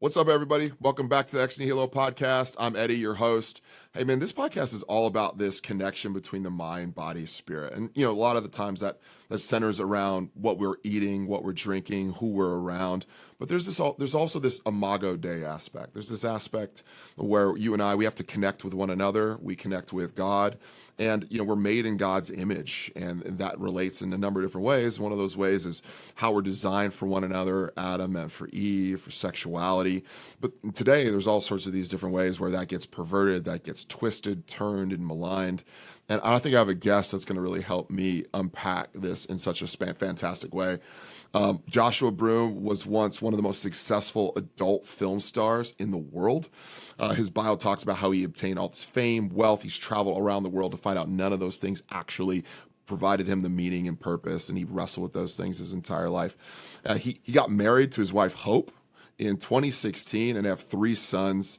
What's up, everybody? Welcome back to the Ex Nihilo Podcast. I'm Eddie, your host. Hey, man, this podcast is all about this connection between the mind, body, spirit. And, a lot of the times that centers around what we're eating, what we're drinking, who we're around. But there's also this Imago Dei aspect. There's this aspect where you and I, we have to connect with one another. We connect with God. And, we're made in God's image, and that relates in a number of different ways. One of those ways is how we're designed for one another, Adam and for Eve, for sexuality. But today, there's all sorts of these different ways where that gets perverted, that gets twisted, turned, and maligned. And I think I have a guest that's going to really help me unpack this in such a fantastic way. Joshua Broome was once one of the most successful adult film stars in the world. His bio talks about how he obtained all this fame, wealth. He's traveled around the world to find out none of those things actually provided him the meaning and purpose, and he wrestled with those things his entire life. He got married to his wife, Hope, in 2016 and have 3 sons.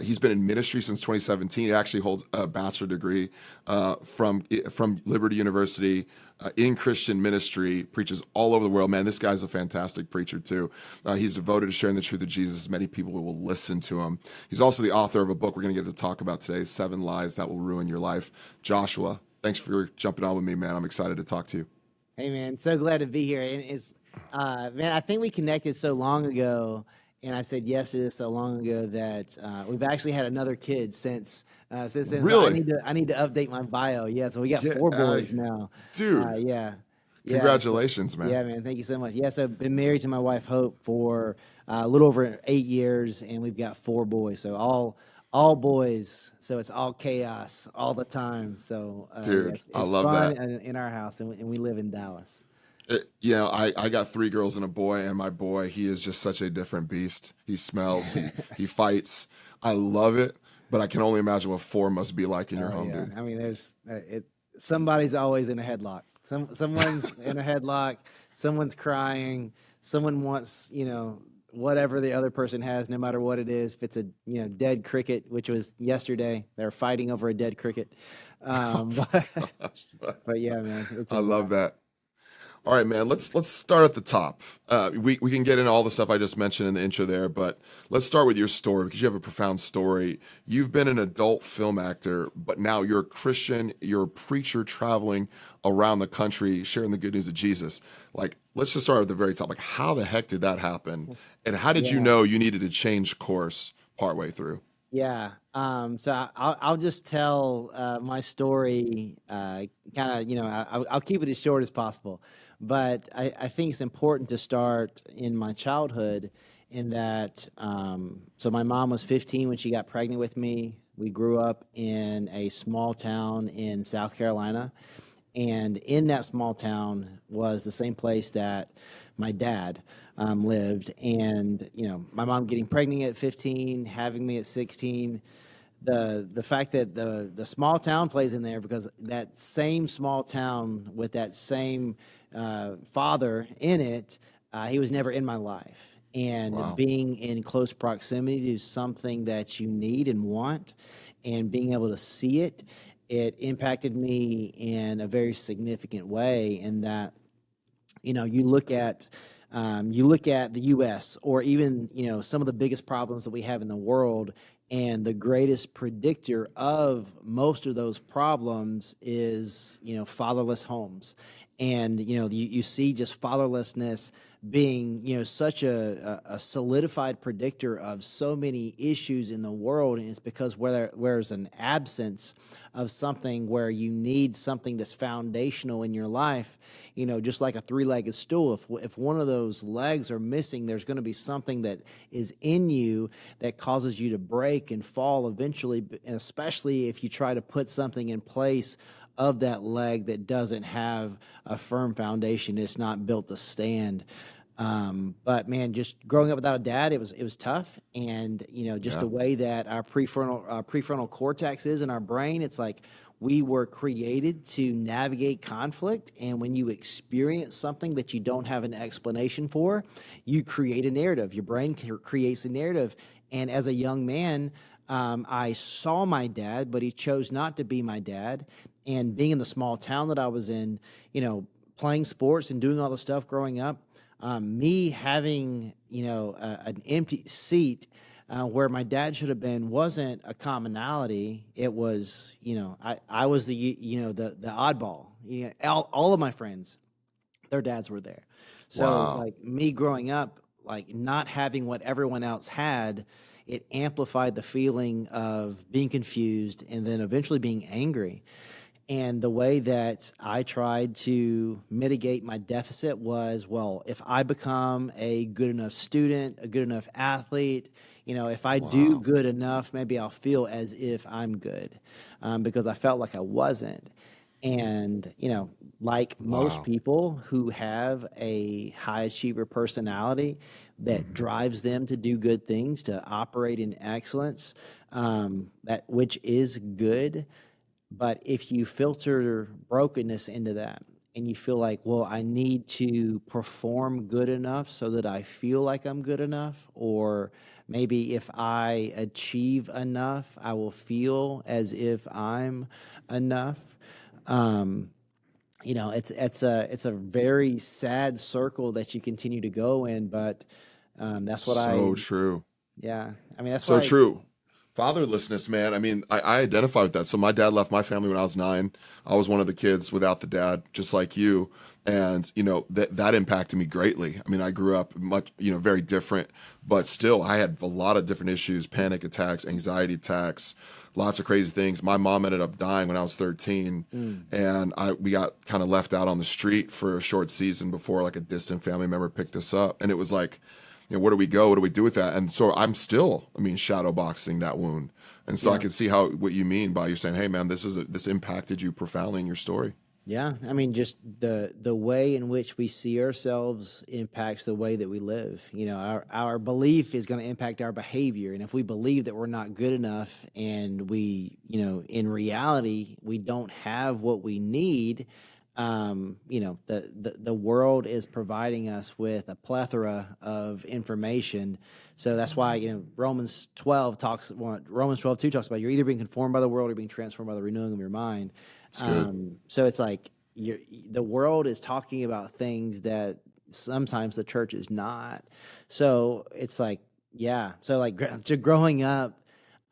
He's been in ministry since 2017. He actually holds a bachelor degree from Liberty University in Christian ministry, preaches all over the world. Man, this guy's a fantastic preacher too. He's devoted to sharing the truth of Jesus. Many people will listen to him. He's also the author of a book we're going to get to talk about today, 7 Lies That Will Ruin Your Life. Joshua, thanks for jumping on with me, man. I'm excited to talk to you. Hey, man, so glad to be here. And it's, man, I think we connected so long ago, and I said yes to this so long ago that we've actually had another kid since then. Really? So I need to update my bio. Yeah, so we got 4 boys now. Dude. Yeah. Congratulations, man. Yeah, man. Thank you so much. Yeah, so I've been married to my wife, Hope, for a little over 8 years, and we've got 4 boys. So all boys, so it's all chaos all the time. So, dude, it's I love fun that. in our house, and we live in Dallas. I got 3 girls and a boy, and my boy, he is just such a different beast. He smells, he fights. I love it, but I can only imagine what 4 must be like in your home, dude. I mean, there's somebody's always in a headlock. Someone's in a headlock. Someone's crying. Someone wants, whatever the other person has, no matter what it is. If it's a dead cricket, which was yesterday, they're fighting over a dead cricket. But yeah, man, I love that. All right, man. Let's start at the top. We can get into all the stuff I just mentioned in the intro there, but let's start with your story because you have a profound story. You've been an adult film actor, but now you're a Christian. You're a preacher traveling around the country, sharing the good news of Jesus. Like, let's just start at the very top. Like, how the heck did that happen, and how did you know you needed to change course partway through? Yeah. So I'll just tell my story. Kind of, I'll keep it as short as possible. But I think it's important to start in my childhood in that, so my mom was 15 when she got pregnant with me. We grew up in a small town in South Carolina. And in that small town was the same place that my dad lived. And, my mom getting pregnant at 15, having me at 16, the fact that the small town plays in there because that same small town with that same father in it, he was never in my life. And Wow. being in close proximity to something that you need and want and being able to see it, it impacted me in a very significant way in that, you look at the U.S. or even, some of the biggest problems that we have in the world, and the greatest predictor of most of those problems is, fatherless homes. And, you see just fatherlessness being, such a solidified predictor of so many issues in the world. And it's because where there's an absence of something where you need something that's foundational in your life, just like a 3-legged stool, if one of those legs are missing, there's going to be something that is in you that causes you to break and fall eventually. And especially if you try to put something in place of that leg that doesn't have a firm foundation, it's not built to stand. But man, just growing up without a dad, it was tough. And, just the way that our prefrontal cortex is in our brain, it's like we were created to navigate conflict. And when you experience something that you don't have an explanation for, you create a narrative. Your brain creates a narrative. And as a young man, I saw my dad, but he chose not to be my dad. And being in the small town that I was in, playing sports and doing all the stuff growing up, Me having, an empty seat where my dad should have been wasn't a commonality. It was, I was the oddball. All of my friends, their dads were there. So Wow. like me growing up, like not having what everyone else had, it amplified the feeling of being confused and then eventually being angry. And the way that I tried to mitigate my deficit was, well, if I become a good enough student, a good enough athlete, if I do Wow. good enough, maybe I'll feel as if I'm good, because I felt like I wasn't. And, like most Wow. people who have a high achiever personality that Mhm. drives them to do good things, to operate in excellence, that which is good. But if you filter brokenness into that and you feel like, well, I need to perform good enough so that I feel like I'm good enough, or maybe if I achieve enough, I will feel as if I'm enough. Um, it's a very sad circle that you continue to go in, but that's what So true. yeah. I mean, that's So what I, true. Fatherlessness, man. I mean, I identify with that. So my dad left my family when I was 9. I was one of the kids without the dad, just like you. And, that impacted me greatly. I mean, I grew up much, very different, but still I had a lot of different issues, panic attacks, anxiety attacks, lots of crazy things. My mom ended up dying when I was 13, mm, and we got kind of left out on the street for a short season before like a distant family member picked us up. And it was like, where do we go? What do we do with that? And so I'm still, shadow boxing that wound. And so I yeah. can see what you mean by you saying, "Hey, man, this impacted you profoundly in your story." Yeah, I mean, just the way in which we see ourselves impacts the way that we live. Our belief is going to impact our behavior, and if we believe that we're not good enough, and we, in reality, we don't have what we need, the world is providing us with a plethora of information. So that's why Romans 12:2 talks about you're either being conformed by the world or being transformed by the renewing of your mind. It's good. So it's like the world is talking about things that sometimes the church is not. So it's like, yeah. So like growing up,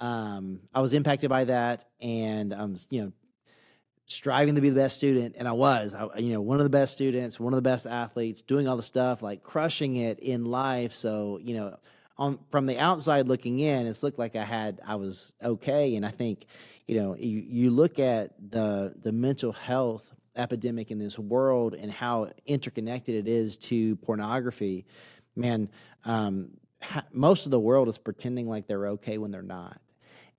I was impacted by that, and striving to be the best student, and one of the best students, one of the best athletes, doing all the stuff, like crushing it in life. So on from the outside looking in, it's looked like I was okay. And I think you look at the mental health epidemic in this world and how interconnected it is to pornography. Man, most of the world is pretending like they're okay when they're not,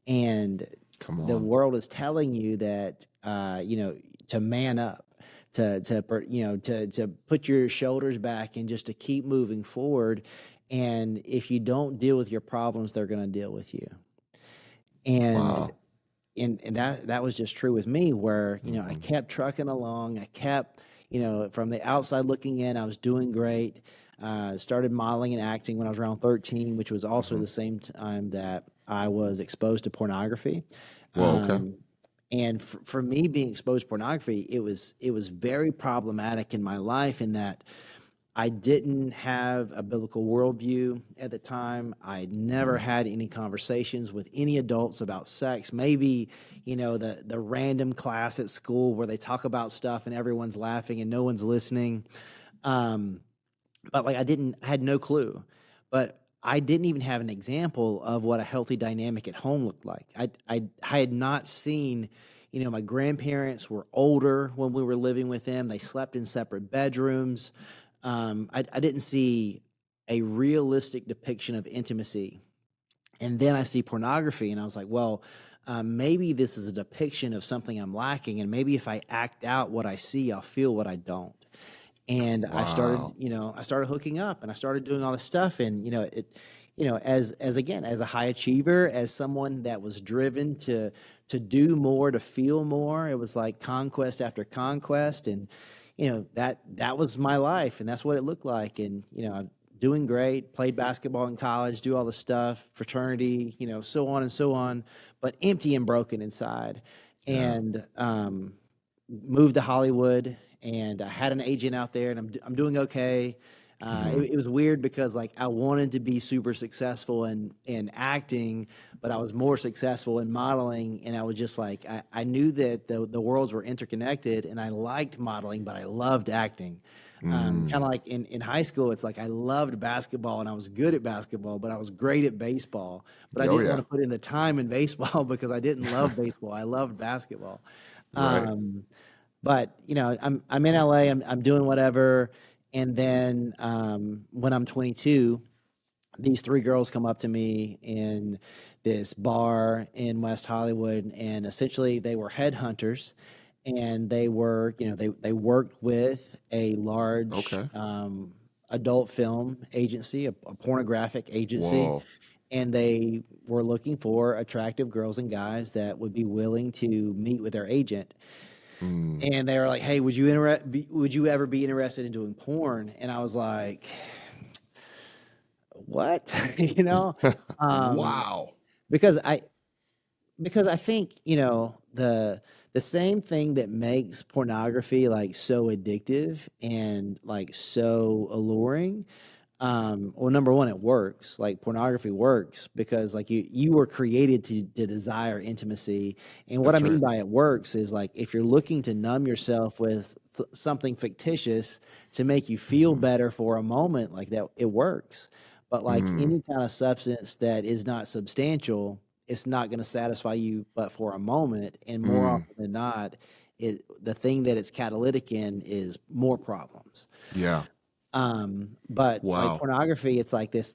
and Come the on. world is telling you that to man up, to put your shoulders back and just to keep moving forward. And if you don't deal with your problems, they're going to deal with you. And Wow. and that was just true with me, where I Hmm. kept trucking along. I kept, from the outside looking in, I was doing great. Started modeling and acting when I was around 13, which was also Hmm. the same time that I was exposed to pornography. Well, okay. um, and for me, being exposed to pornography, it was very problematic in my life, in that I didn't have a biblical worldview at the time. I never Hmm. had any conversations with any adults about sex. Maybe, the random class at school where they talk about stuff and everyone's laughing and no one's listening. Um, but like I had no clue. But I didn't even have an example of what a healthy dynamic at home looked like. I had not seen, my grandparents were older when we were living with them. They slept in separate bedrooms. I didn't see a realistic depiction of intimacy. And then I see pornography, and I was like, well, maybe this is a depiction of something I'm lacking. And maybe if I act out what I see, I'll feel what I don't. And Wow. I started hooking up, and I started doing all this stuff. And, as a high achiever, as someone that was driven to do more, to feel more, it was like conquest after conquest. And, that was my life, and that's what it looked like. And, I'm doing great, played basketball in college, do all the stuff, fraternity, so on and so on, but empty and broken inside. Yeah. And, moved to Hollywood, and I had an agent out there, and I'm doing okay. It was weird because like I wanted to be super successful in acting, but I was more successful in modeling, and I was just like I knew that the worlds were interconnected, and I liked modeling, but I loved acting. Kind of like in high school, it's like I loved basketball and I was good at basketball, but I was great at baseball. But I Oh didn't want yeah. to put in the time in baseball because I didn't love baseball. I loved basketball. Right. Um, but I'm in LA. I'm doing whatever, and then when I'm 22, these three girls come up to me in this bar in West Hollywood, and essentially they were headhunters, and they were, they worked with a large Okay. adult film agency, a pornographic agency, Whoa. and they were looking for attractive girls and guys that would be willing to meet with their agent. Mm. And they were like, "Hey, would you ever be interested in doing porn?" And I was like, "What?" you know, um, Wow. because I think the same thing that makes pornography like so addictive and like so alluring. Well, number one, it works. Like pornography works because like you were created to desire intimacy. And what I That's mean right. by it works is like if you're looking to numb yourself with something fictitious to make you feel Mm-hmm. better for a moment, like that, it works. But like Mm. any kind of substance that is not substantial, it's not going to satisfy you but for a moment. And more Mm. often than not, the thing that it's catalytic in is more problems. Yeah. But like Wow. pornography, it's like this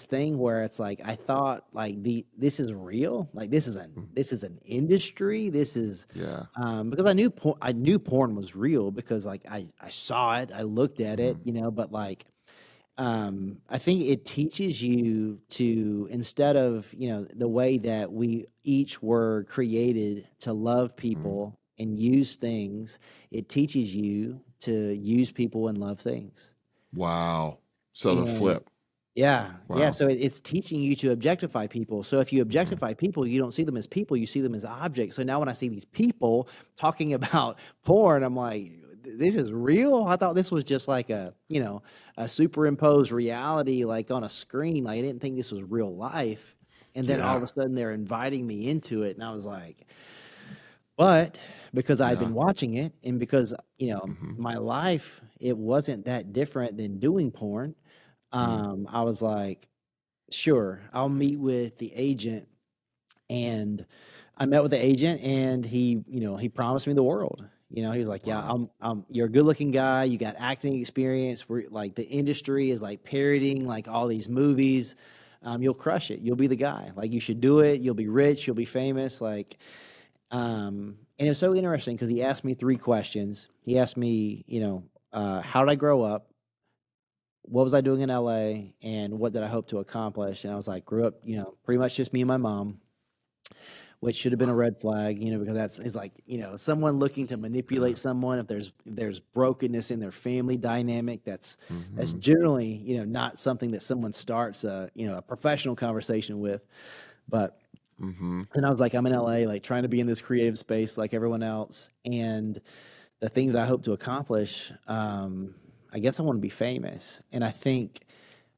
thing where it's like I thought like this is real, like Mm. this is an industry, this is Yeah. because I knew porn was real because like I saw it, I looked at it, Mm. but like I think it teaches you to, instead of, the way that we each were created to love Mm. people and use things, it teaches you to use people and love things. Wow. So the And flip. yeah, yeah. Wow. So it's teaching you to objectify people. So if you Hmm. objectify people, you don't see them as people, you see them as objects. So now when I see these people talking about porn, I'm like, this is real. I thought this was just like a superimposed reality, like on a screen. Like I didn't think this was real life. And then all of Yeah. a sudden they're inviting me into it. And I was like, but because I'd Yeah. been watching it and because, Hmm. my life, it wasn't that different than doing porn. Mm. I was like, sure, I'll meet with the agent. And I met with the agent and he promised me the world. He was like, yeah, Wow. you're a good looking guy. You got acting experience. We're like, the industry is like parroting like all these movies. You'll crush it. You'll be the guy. Like you should do it. You'll be rich. You'll be famous. Like, and it was so interesting because he asked me three questions. He asked me, how did I grow up? What was I doing in LA? And what did I hope to accomplish? And I was like, grew up, pretty much just me and my mom, which should have been a Wow. red flag, because it's like, someone looking to Yeah. manipulate someone, if there's brokenness in their family dynamic, that's Hmm. generally, not something that someone starts a professional conversation with. But Hmm. and I was like, I'm in LA, like trying to be in this creative space like everyone else. And the thing that I hope to accomplish, I guess I want to be famous. And I think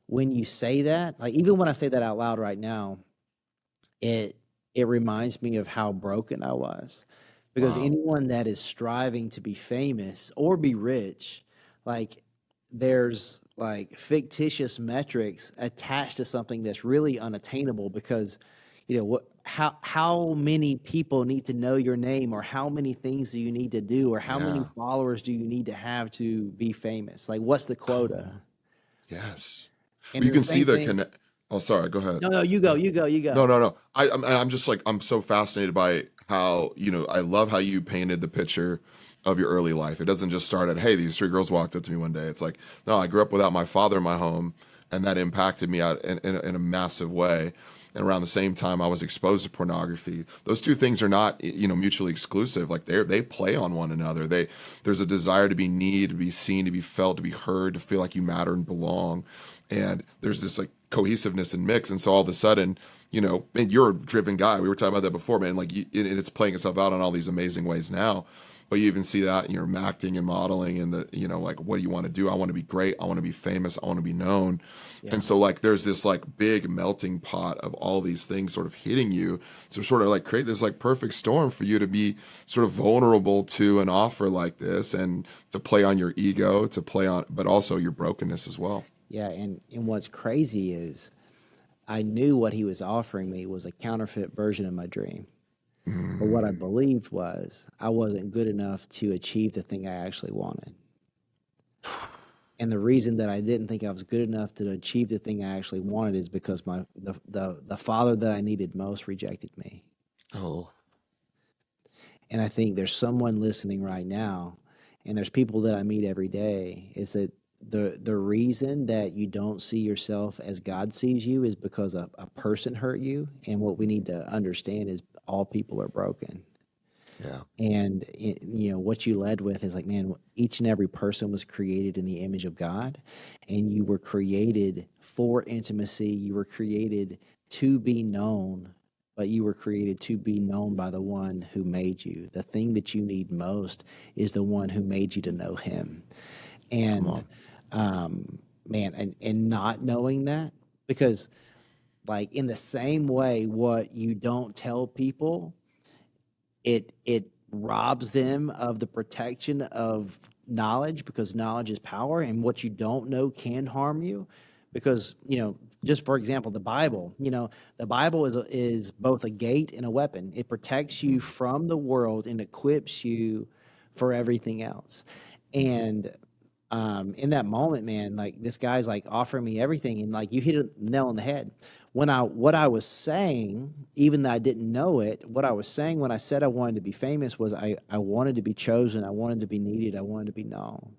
when you say that, like even when I say that out loud right now, it it reminds me of how broken I was. Because Wow. anyone that is striving to be famous or be rich, like there's like fictitious metrics attached to something that's really unattainable because what how many people need to know your name, or how many things do you need to do, or how many Yeah. followers do you need to have to be famous? Like what's the Come quota? on. Yes. And Well, you the can see same the thing. connect. Oh, sorry. Go ahead. No, no, you go, you go, you No, go. no, no. I'm just like I'm so fascinated by how I love how you painted the picture of your early life. It doesn't just start at hey, these three girls walked up to me one day. It's like no, I grew up without my father in my home, and that impacted me out in a massive way. And around the same time, I was exposed to pornography. Those two things are not mutually exclusive. Like they play on one another. There's a desire to be needed, to be seen, to be felt, to be heard, to feel like you matter and belong. And there's this like cohesiveness and mix. And so all of a sudden, and you're a driven guy. We were talking about that before, man. Like and it's playing itself out in all these amazing ways now. But you even see that in your acting and modeling and the, you know, like, what do you want to do? I want to be great. I want to be famous. I want to be known. Yeah. And so like, there's this like big melting pot of all these things sort of hitting you to sort of like create this like perfect storm for you to be sort of vulnerable to an offer like this and to play on your ego, to play on, but also your brokenness as well. Yeah, and what's crazy is I knew what he was offering me was a counterfeit version of my dream. But what I believed was I wasn't good enough to achieve the thing I actually wanted. And the reason that I didn't think I was good enough to achieve the thing I actually wanted is because the father that I needed most rejected me. Oh, And I think there's someone listening right now, and there's people that I meet every day, is that the reason that you don't see yourself as God sees you is because a person hurt you. And what we need to understand is all people are broken. yeah. And you know what you led with is like, man, each and every person was created in the image of God, and you were created for intimacy. You were created to be known, but you were created to be known by the one who made you. The thing that you need most is the one who made you to know him. And man, and not knowing that, because like in the same way, what you don't tell people, it robs them of the protection of knowledge, because knowledge is power, and what you don't know can harm you. Because, you know, just for example, the Bible, you know, the Bible is both a gate and a weapon. It protects you from the world and equips you for everything else. And in that moment, man, like this guy's like offering me everything, and like you hit a nail on the head. What I was saying, even though I didn't know it, what I was saying when I said I wanted to be famous was I wanted to be chosen, I wanted to be needed, I wanted to be known.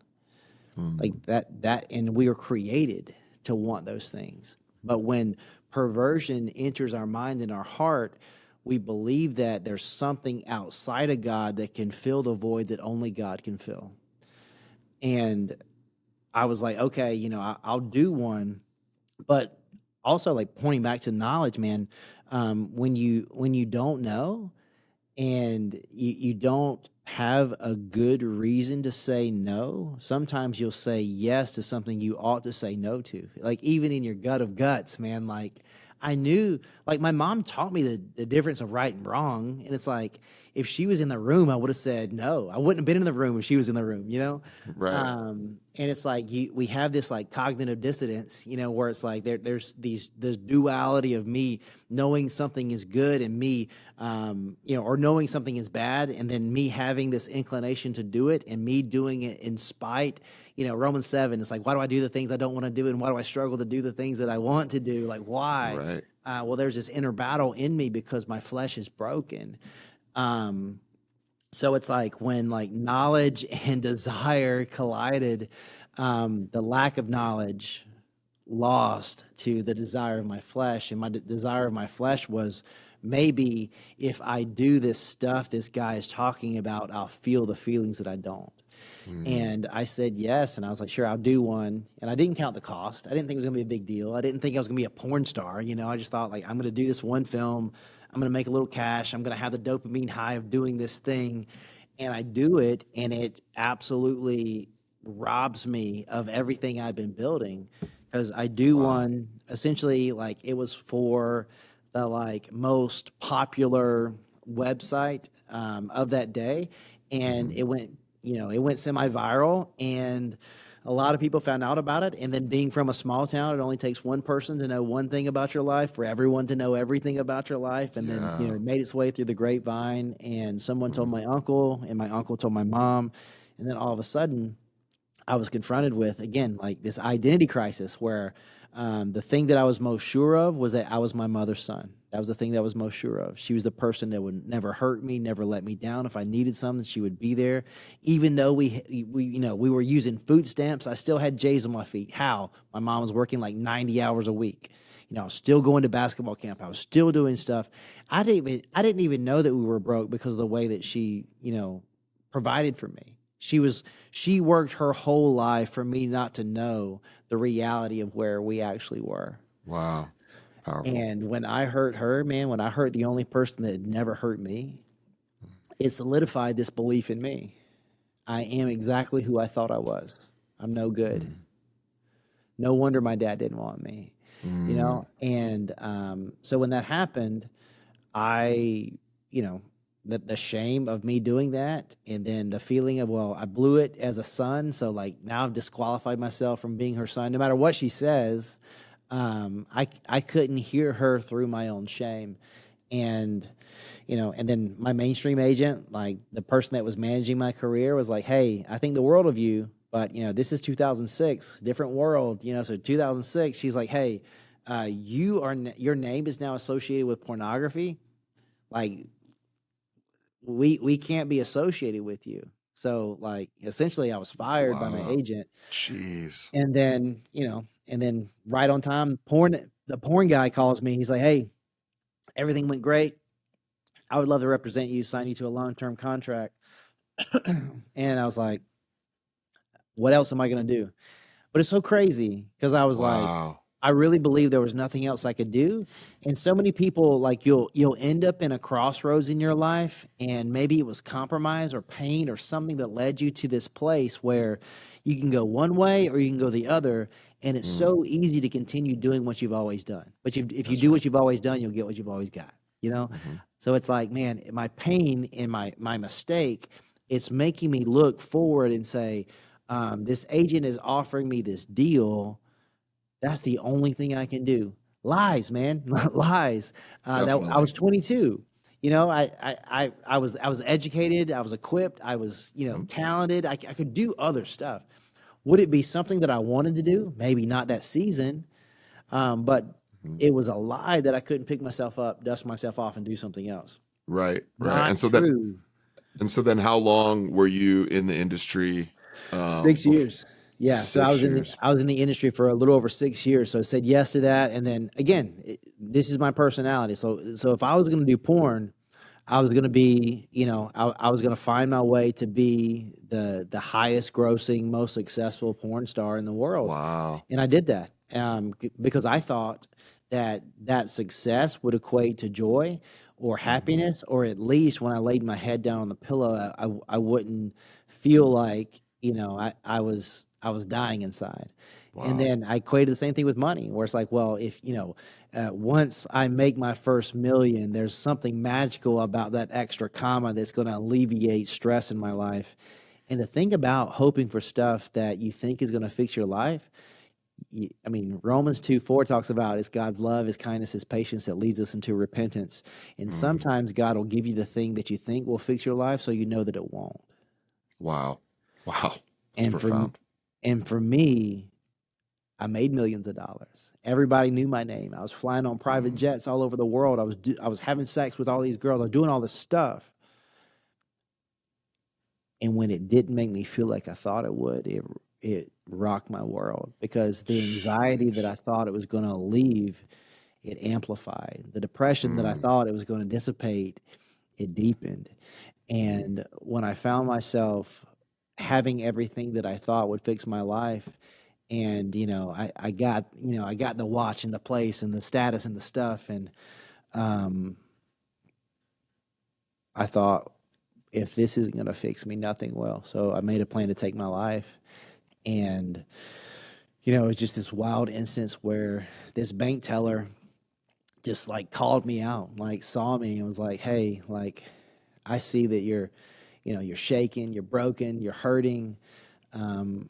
Like that, and we were created to want those things. But when perversion enters our mind and our heart, we believe that there's something outside of God that can fill the void that only God can fill. And I was like, okay, you know, I'll do one, but also like pointing back to knowledge, man. When you don't know and you don't have a good reason to say no, sometimes you'll say yes to something you ought to say no to. Like even in your gut of guts, man. Like I knew, like my mom taught me the difference of right and wrong, and it's like if she was in the room, I would have said no. I wouldn't have been in the room if she was in the room, you know. Right. And it's like we have this like cognitive dissonance, you know, where it's like there's the duality of me knowing something is good and me, you know, or knowing something is bad, and then me having this inclination to do it and me doing it in spite. You know, Romans 7, it's like, why do I do the things I don't want to do, and why do I struggle to do the things that I want to do? Like, why? Right. Well, there's this inner battle in me because my flesh is broken. So it's like when like knowledge and desire collided, the lack of knowledge lost to the desire of my flesh, and my desire of my flesh was maybe if I do this stuff this guy is talking about, I'll feel the feelings that I don't. And I said yes, and I was like, sure, I'll do one. And I didn't count the cost. I didn't think it was gonna be a big deal. I didn't think I was gonna be a porn star. You know, I just thought like I'm gonna do this one film. I'm gonna make a little cash. I'm gonna have the dopamine high of doing this thing, and I do it, and it absolutely robs me of everything I've been building, because I do one essentially like it was for the like most popular website of that day, and it went, you know, it went semi-viral, and a lot of people found out about it. And then being from a small town, it only takes one person to know one thing about your life for everyone to know everything about your life. And then, you know, it made its way through the grapevine, and someone told my uncle, and my uncle told my mom. And then all of a sudden I was confronted with, again, like this identity crisis where the thing that I was most sure of was that I was my mother's son. That was the thing that I was most sure of. She was the person that would never hurt me, never let me down. If I needed something, she would be there. Even though we you know, we were using food stamps, I still had J's on my feet. How? My mom was working like 90 hours a week. You know, I was still going to basketball camp. I was still doing stuff. I didn't even know that we were broke because of the way that she, you know, provided for me. She worked her whole life for me not to know the reality of where we actually were. Wow. Powerful. And when I hurt her, man, when I hurt the only person that had never hurt me, it solidified this belief in me. I am exactly who I thought I was. I'm no good. Mm. No wonder my dad didn't want me, you Mm. know? And so when that happened, I, you know, the shame of me doing that, and then the feeling of, well, I blew it as a son. So like now I've disqualified myself from being her son. No matter what she says, I couldn't hear her through my own shame. And, you know, and then my mainstream agent, like the person that was managing my career, was like, hey, I think the world of you, but, you know, this is 2006, different world, you know, so 2006, she's like, hey, your name is now associated with pornography. Like, we can't be associated with you. So, like, essentially, I was fired by my Wow. agent. Jeez. And then, you know, and then right on time, the porn guy calls me. He's like, hey, everything went great. I would love to represent you, sign you to a long-term contract. And I was like, what else am I going to do? But it's so crazy because I was like, Wow. I really believe there was nothing else I could do. And so many people, like, you'll end up in a crossroads in your life, and maybe it was compromise or pain or something that led you to this place where you can go one way or you can go the other. And it's Mm. so easy to continue doing what you've always done. But if you That's do right. what you've always done, you'll get what you've always got, you know? Mhm. So it's like, man, my pain and my mistake, it's making me look forward and say, this agent is offering me this deal. That's the only thing I can do. Lies, man, lies. That I Definitely. was 22. You know, I was educated. I was equipped. I was, you know, Yep. talented. I could do other stuff. Would it be something that I wanted to do? Maybe not that season, but Mhm. it was a lie that I couldn't pick myself up, dust myself off, and do something else. Right, right. Not true. And so then how long were you in the industry 6 before years. Yeah, so 6 years? I was in the industry for a little over 6 years, so I said yes to that, and then again, this is my personality. So if I was gonna do porn, I was gonna be, you know, I was gonna find my way to be the highest grossing, most successful porn star in the world, Wow. and I did that, because I thought that that success would equate to joy or Mhm. happiness, or at least when I laid my head down on the pillow, I wouldn't feel like, you know, I was dying inside. And Wow. then I equated the same thing with money, where it's like, well, if, you know, once I make my first million, there's something magical about that extra comma that's going to alleviate stress in my life. And the thing about hoping for stuff that you think is going to fix your life, I mean, Romans 2:4 talks about it's God's love, his kindness, his patience that leads us into repentance. And Mm. sometimes God will give you the thing that you think will fix your life so you know that it won't. Wow. Wow. That's And for profound. and for me, I made millions of dollars. Everybody knew my name. I was flying on private Mm. jets all over the world. I was having sex with all these girls. I was doing all this stuff. And when it didn't make me feel like I thought it would, it rocked my world because the anxiety that I Sheesh. thought it was going to leave, it amplified. The depression that I Mm. thought it was going to dissipate, it deepened. Mm. And when I found myself having everything that I thought would fix my life, and you know, I got, you know, I got the watch and the place and the status and the stuff, and um, I thought, if this isn't going to fix me, nothing will. So I made a plan to take my life, and you know, it was just this wild instance where this bank teller just like called me out, like saw me and was like, "Hey, like I see that you're, you know, you're shaking, you're broken, you're hurting." Um,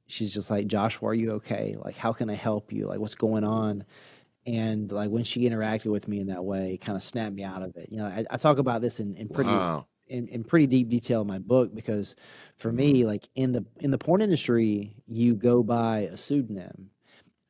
she's just like, "Joshua, are you okay? Like, how can I help you? Like, what's going on?" And like when she interacted with me in that way, it kind of snapped me out of it. You know, I talk about this Wow. in pretty deep detail in my book because for Mm. me, like in the porn industry, you go by a pseudonym,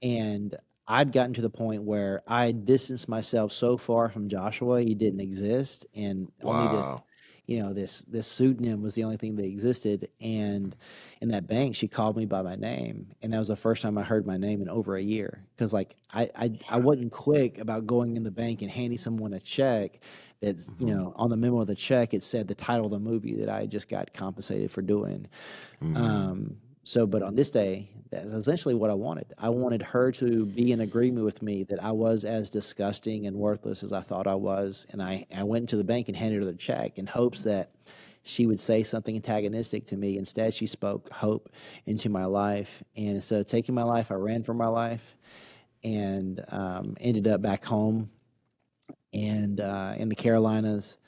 and I'd gotten to the point where I distanced myself so far from Joshua, he didn't exist, and only this, Wow. you know, this pseudonym was the only thing that existed. And in that bank, she called me by my name, and that was the first time I heard my name in over a year. Because like I wasn't quick about going in the bank and handing someone a check. That's, you Mhm. know, on the memo of the check it said the title of the movie that I just got compensated for doing. Mm. Um, so, but on this day, that's essentially what I wanted. I wanted her to be in agreement with me that I was as disgusting and worthless as I thought I was. And I went into the bank and handed her the check in hopes that she would say something antagonistic to me. Instead, she spoke hope into my life. And instead of taking my life, I ran for my life and ended up back home and in the Carolinas.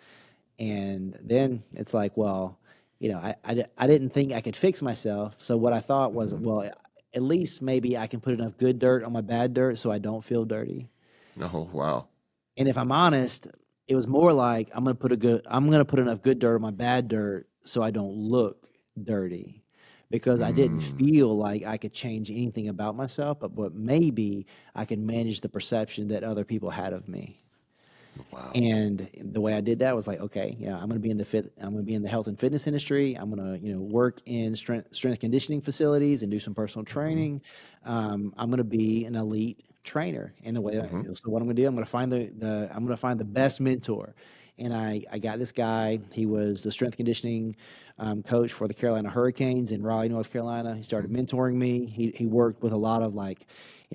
And then it's like, well, I didn't think I could fix myself. So what I thought was, Hmm. well, at least maybe I can put enough good dirt on my bad dirt so I don't feel dirty. Oh, wow. And if I'm honest, it was more like I'm gonna put enough good dirt on my bad dirt so I don't look dirty. Because I didn't Mm, feel like I could change anything about myself, but maybe I can manage the perception that other people had of me. wow. And the way I did that was like, okay, I'm going to be in the health and fitness industry. I'm going to, work in strength conditioning facilities and do some personal Hmm. training. I'm going to be an elite trainer. And the way, Hmm. so what I'm going to do, I'm going to find I'm going to find the best mentor. And I got this guy. He was the strength conditioning coach for the Carolina Hurricanes in Raleigh, North Carolina. He started mentoring me. He worked with a lot of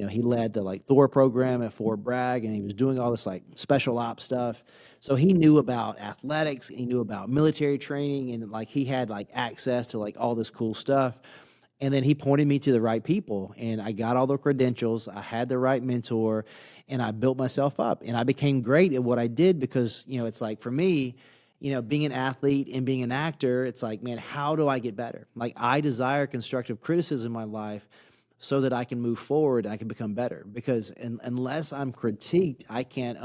he led the Thor program at Fort Bragg, and he was doing all this special ops stuff. So he knew about athletics, he knew about military training, and he had access to all this cool stuff. And then he pointed me to the right people, and I got all the credentials. I had the right mentor, and I built myself up, and I became great at what I did because it's like for me. Being an athlete and being an actor, it's like, man, how do I get better? Like, I desire constructive criticism in my life so that I can move forward and I can become better. Because unless I'm critiqued, I can't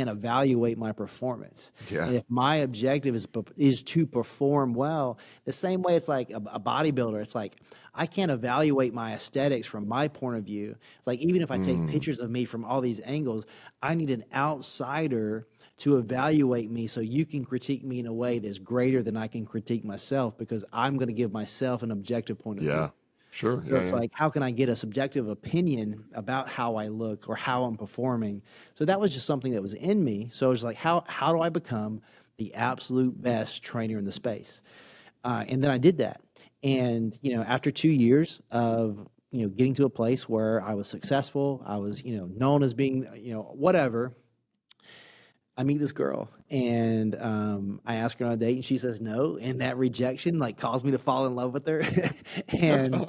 evaluate my performance. Yeah. And if my objective is to perform well, the same way it's like a bodybuilder, it's like I can't evaluate my aesthetics from my point of view. It's like even if I take Mm, pictures of me from all these angles, I need an outsider to evaluate me so you can critique me in a way that's greater than I can critique myself because I'm going to give myself an objective point of view. yeah. Sure. So Yeah. it's Yeah. like, how can I get a subjective opinion about how I look or how I'm performing? So that was just something that was in me. So it was like, how do I become the absolute best trainer in the space? And then I did that. And after 2 years of getting to a place where I was successful, I was known as being whatever. I meet this girl and I ask her on a date and she says no. And that rejection caused me to fall in love with her. And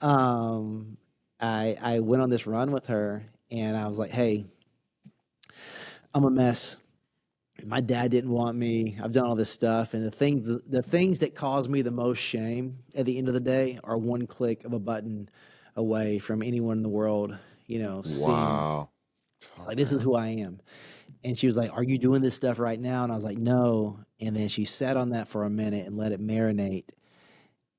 um, I went on this run with her and I was like, hey, I'm a mess. My dad didn't want me. I've done all this stuff. And the things that cause me the most shame at the end of the day are one click of a button away from anyone in the world, seeing. Wow. It's Oh, like, this is man. who I am. And she was like, "Are you doing this stuff right now?" And I was like, "No." And then she sat on that for a minute and let it marinate.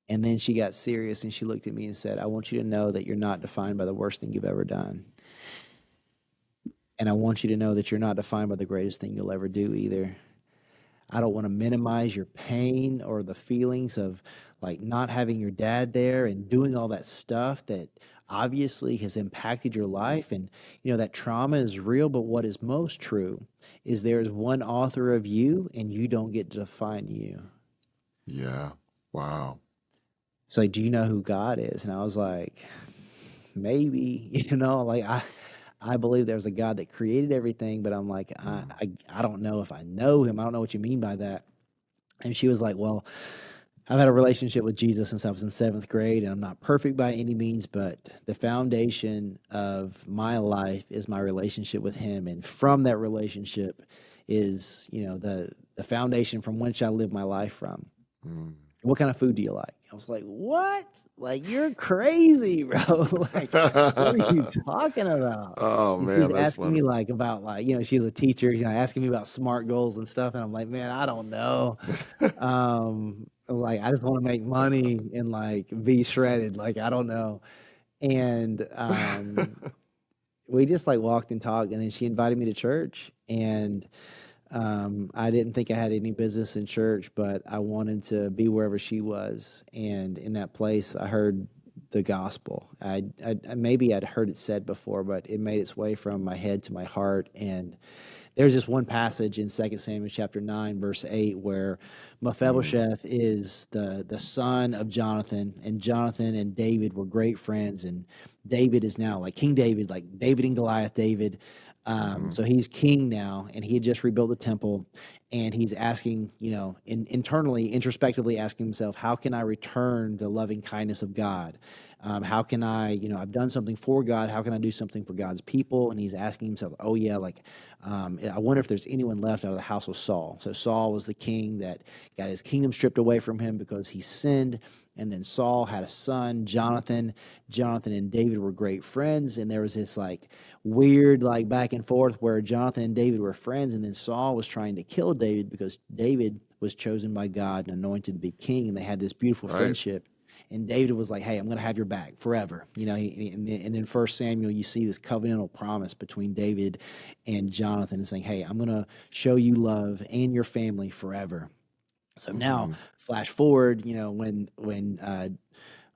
And then she got serious and she looked at me and said, "I want you to know that you're not defined by the worst thing you've ever done. And I want you to know that you're not defined by the greatest thing you'll ever do either. I don't want to minimize your pain or the feelings of not having your dad there and doing all that stuff that obviously has impacted your life. And, that trauma is real. But what is most true is there's one author of you and you don't get to define you. Yeah. Wow. So, do you know who God is?" And I was like, maybe, I believe there's a God that created everything, but I'm like, Mm, I don't know if I know him. I don't know what you mean by that. And she was like, "Well, I've had a relationship with Jesus since I was in seventh grade, and I'm not perfect by any means, but the foundation of my life is my relationship with Him. And from that relationship is, the foundation from which I live my life from. mm. What kind of food do you like?" I was like, "What? Like, you're crazy, bro. Like, what are you talking about?" Oh, And she was man. That's asking me funny. about she was a teacher, asking me about SMART goals and stuff. And I'm like, man, I don't know. I just want to make money and be shredded. I don't know. And we just walked and talked, and then she invited me to church. And I didn't think I had any business in church, but I wanted to be wherever she was. And in that place, I heard the gospel. Maybe I'd heard it said before, but it made its way from my head to my heart. And there's this one passage in 2 Samuel chapter 9, verse 8, where Mm, Mephibosheth is the son of Jonathan, and Jonathan and David were great friends. And David is now King David, David and Goliath David. mhm. So he's king now, and he had just rebuilt the temple. and he's asking, internally, introspectively asking himself, how can I return the loving kindness of God? How can I, I've done something for God. How can I do something for God's people? And he's asking himself, oh yeah, I wonder if there's anyone left out of the house of Saul. So Saul was the king that got his kingdom stripped away from him because he sinned. And then Saul had a son, Jonathan. Jonathan and David were great friends. And there was this weird back and forth where Jonathan and David were friends. And then Saul was trying to kill David because David was chosen by God and anointed to be king. And they had this beautiful friendship. And David was like, hey, I'm going to have your back forever. And in 1 Samuel, you see this covenantal promise between David and Jonathan and saying, hey, I'm going to show you love and your family forever. So now, flash forward, when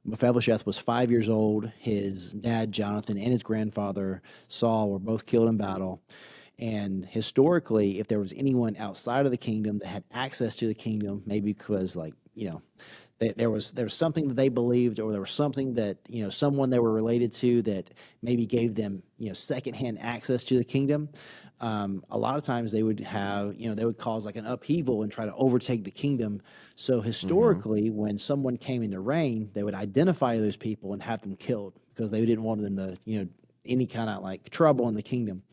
Mephibosheth was 5 years old, his dad, Jonathan, and his grandfather, Saul, were both killed in battle. And historically, if there was anyone outside of the kingdom that had access to the kingdom, maybe because there was something that they believed, or there was something that someone they were related to that maybe gave them secondhand access to the kingdom. A lot of times they would have they would cause an upheaval and try to overtake the kingdom. So historically, when someone came into reign, they would identify those people and have them killed because they didn't want them to any kind of trouble in the kingdom.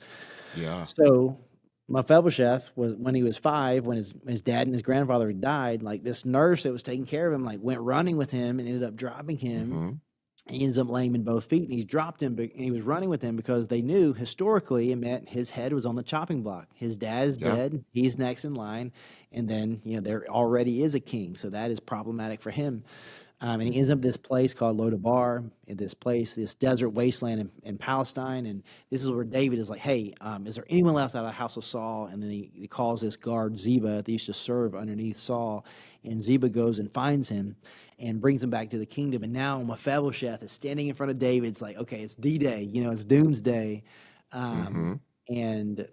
Yeah. So Mephibosheth was, when he was 5, when his dad and his grandfather died, this nurse that was taking care of him went running with him and ended up dropping him. He ends up lame in both feet, and he dropped him, and he was running with him because they knew historically it meant his head was on the chopping block. His dad is dead; he's next in line, and then there already is a king, so that is problematic for him. And he ends up this place called Lodabar, in this desert wasteland in Palestine. And this is where David is like, hey, is there anyone left out of the house of Saul? And then he calls this guard Ziba that used to serve underneath Saul. And Ziba goes and finds him and brings him back to the kingdom. And now Mephibosheth is standing in front of David. It's like, okay, it's D-Day, it's doomsday. And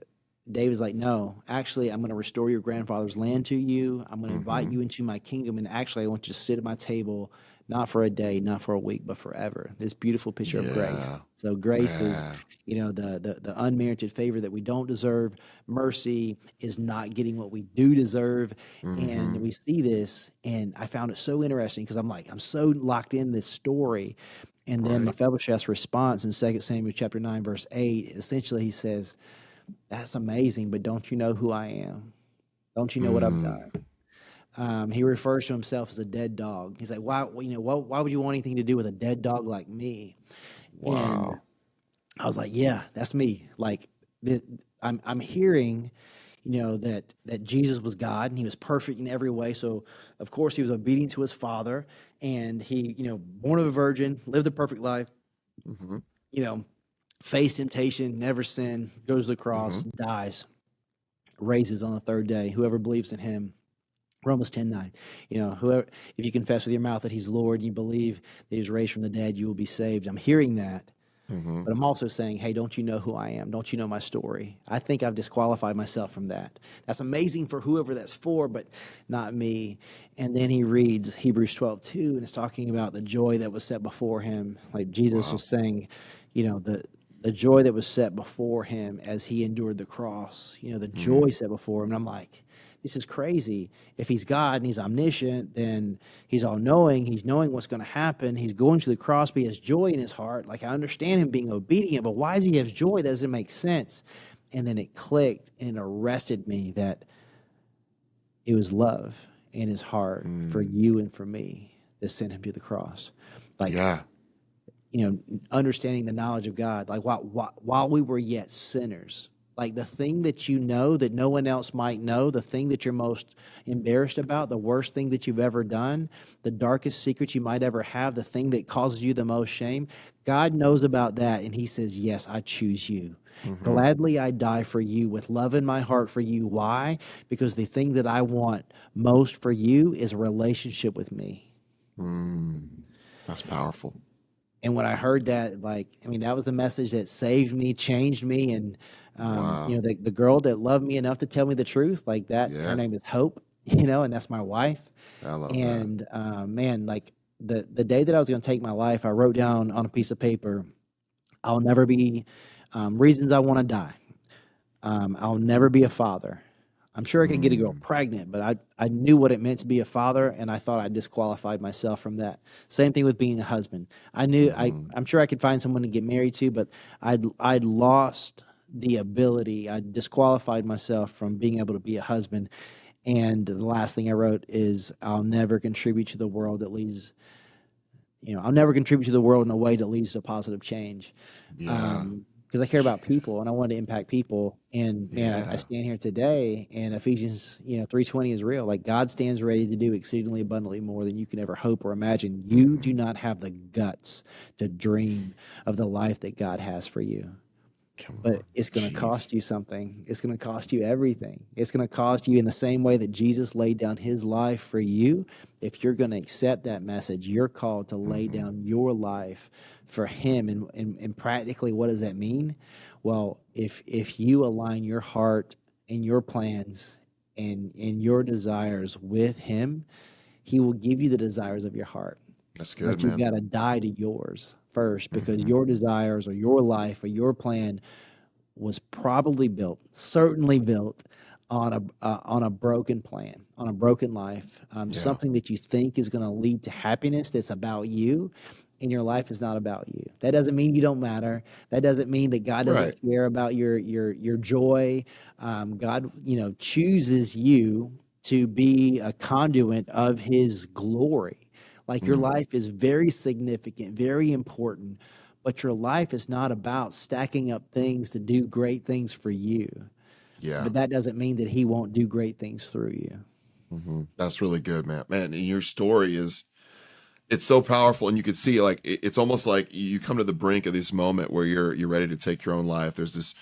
David's like, no, actually, I'm going to restore your grandfather's land to you. I'm going to invite you into my kingdom. And actually, I want you to sit at my table, not for a day, not for a week, but forever. This beautiful picture of grace. So grace is, the unmerited favor that we don't deserve. Mercy is not getting what we do deserve. And we see this. And I found it so interesting because I'm so locked in this story. And then Mephibosheth's response in 2 Samuel chapter 9, verse 8, essentially he says, that's amazing, but don't you know who I am? Don't you know what I've done? He refers to himself as a dead dog. He's like, why would you want anything to do with a dead dog like me? Wow. And I was like, yeah, that's me. I'm hearing, that Jesus was God and he was perfect in every way. So of course he was obedient to his Father, and he, born of a virgin, lived a perfect life. Faced temptation, never sinned, goes to the cross, dies, raises on the third day. Whoever believes in him, Romans 10:9. Whoever, if you confess with your mouth that he's Lord and you believe that he's raised from the dead, you will be saved. I'm hearing that. But I'm also saying, hey, don't you know who I am? Don't you know my story? I think I've disqualified myself from that. That's amazing for whoever that's for, but not me. And then he reads Hebrews 12:2, and it's talking about the joy that was set before him. Like Jesus was saying, the joy that was set before him as he endured the cross, the joy set before him. And I'm like, this is crazy. If he's God and he's omniscient, then he's all-knowing. He's knowing what's going to happen. He's going to the cross, but he has joy in his heart. I understand him being obedient, but why does he have joy? That doesn't make sense. And then it clicked, and it arrested me that it was love in his heart for you and for me that sent him to the cross. Understanding the knowledge of God, while we were yet sinners, the thing that that no one else might know, the thing that you're most embarrassed about, the worst thing that you've ever done, the darkest secret you might ever have, the thing that causes you the most shame, God knows about that, and he says, yes, I choose you. Gladly I die for you, with love in my heart for you. Why? Because the thing that I want most for you is a relationship with me. That's powerful. And when I heard that, that was the message that saved me, changed me. And, the girl that loved me enough to tell me the truth, her name is Hope, and that's my wife. I love that. And, the day that I was going to take my life, I wrote down on a piece of paper, I'll never be, reasons I want to die. I'll never be a father. I'm sure I could get a girl Mm, pregnant, but I knew what it meant to be a father, and I thought I disqualified myself from that. Same thing with being a husband. mhm. I'm sure I could find someone to get married to, but I'd lost the ability. I disqualified myself from being able to be a husband. And the last thing I wrote is, I'll never contribute to the world that leads, I'll never contribute to the world in a way that leads to positive change. Yeah. Because I care about people and I want to impact people. And man, I Yeah. stand here today, and Ephesians, 3:20 is real. Like, God stands ready to do exceedingly abundantly more than you can ever hope or imagine. You do Mhm. not have the guts to dream of the life that God has for you. Come But on. it's going to Jeez. cost you something. It's going to cost you everything. It's going to cost you, in the same way that Jesus laid down his life for you. If you're going to accept that message, you're called to lay Mhm. down your life for him. And practically, what does that mean? Well, if you align your heart and your plans and your desires with him, he will give you the desires of your heart. That's good, But you've man. got to die to yours first, because Mhm. your desires or your life or your plan was probably built, certainly built on a broken plan, on a broken life, Yeah. something that you think is going to lead to happiness that's about you, and your life is not about you. That doesn't mean you don't matter. That doesn't mean that God doesn't Right. care about your joy. God, chooses you to be a conduit of His glory. Like, your Mm. life is very significant, very important, but your life is not about stacking up things to do great things for you. Yeah. But that doesn't mean that he won't do great things through you. That's really good, man. Man, and your story is it's so powerful, and you can see like it's almost like you come to the brink of this moment where you're ready to take your own life. There's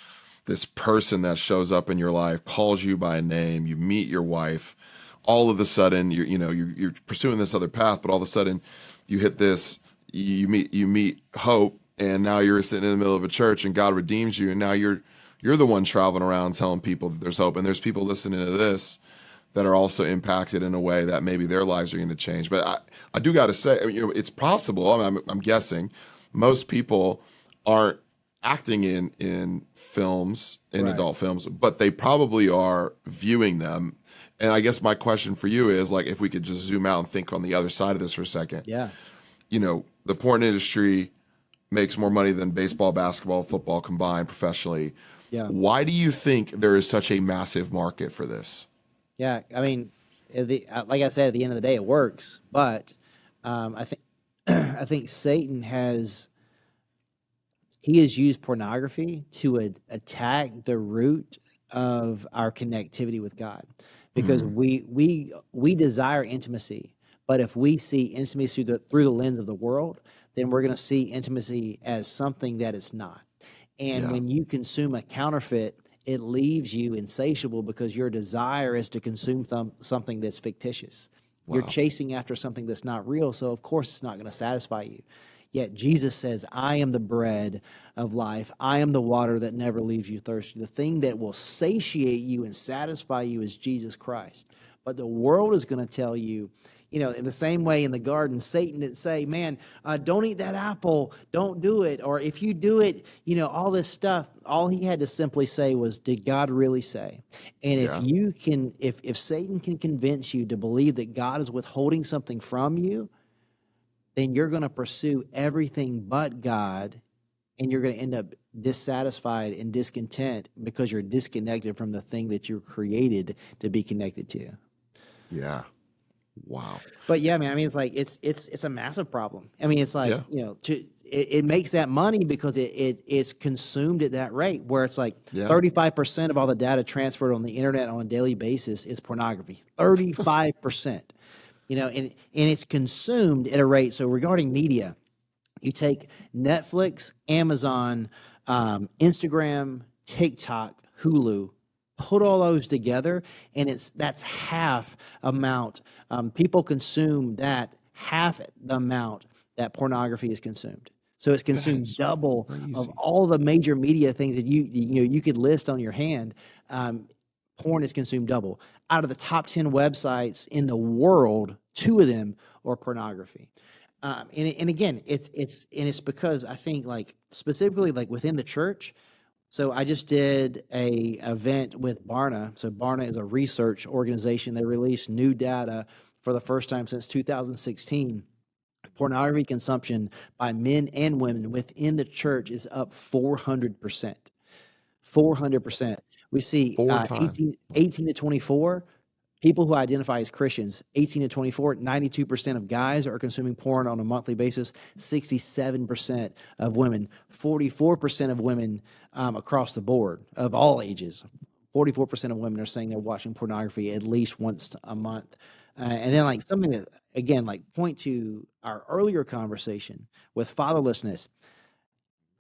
this person that shows up in your life, calls you by name, you meet your wife. All of a sudden, you're pursuing this other path, but all of a sudden, you hit this. You meet hope, and now you're sitting in the middle of a church, and God redeems you, and now you're the one traveling around telling people that there's hope, and there's people listening to this that are also impacted in a way that maybe their lives are going to change. But I do got to say, I mean, it's possible. I mean, I'm guessing most people aren't acting in films, in Right. adult films, but they probably are viewing them. And I guess my question for you is like, if we could just zoom out and think on the other side of this for a second, Yeah. the porn industry makes more money than baseball, basketball, football combined professionally. Yeah. Why do you think there is such a massive market for this? Yeah. I mean, like I said, at the end of the day, it works. But I think I think Satan has used pornography to attack the root of our connectivity with God, because Mm, we desire intimacy, but if we see intimacy through the lens of the world, then we're going to see intimacy as something that it's not. And yeah. when you consume a counterfeit, it leaves you insatiable, because your desire is to consume something that's fictitious. You're Wow. chasing after something that's not real, so of course it's not going to satisfy you. Yet Jesus says, I am the bread of life. I am the water that never leaves you thirsty. The thing that will satiate you and satisfy you is Jesus Christ. But the world is going to tell you, in the same way in the garden, Satan didn't say, man, don't eat that apple. Don't do it. Or if you do it, all this stuff. All he had to simply say was, did God really say? And Yeah. if Satan can convince you to believe that God is withholding something from you, then you're going to pursue everything but God, and you're going to end up dissatisfied and discontent, because you're disconnected from the thing that you're created to be connected to. Yeah. Wow. But yeah, man, I mean, it's like it's a massive problem. I mean, it's like, Yeah. it makes that money because it's consumed at that rate, where it's like Yeah. 35% of all the data transferred on the internet on a daily basis is pornography. 35%. And it's consumed at a rate. So regarding media, you take Netflix, Amazon, Instagram, TikTok, Hulu, put all those together, and that's half amount. People consume that half the amount that pornography is consumed. So it's That consumed is double of crazy. all the major media things that you could list on your hand. Porn is consumed double. Out of the top 10 websites in the world, 2 of them are pornography. And again, it's because I think, like, specifically, like, within the church, So I just did a event with Barna. So Barna is a research organization. They released new data for the first time since 2016. Pornography consumption by men and women within the church is up 400%. 400%. We see Four times. 18 to 24, people who identify as Christians, 18 to 24, 92% of guys are consuming porn on a monthly basis, 67% of women, 44% of women across the board of all ages. 44% of women are saying they're watching pornography at least once a month. And then, like, something that, again, like, point to our earlier conversation with fatherlessness.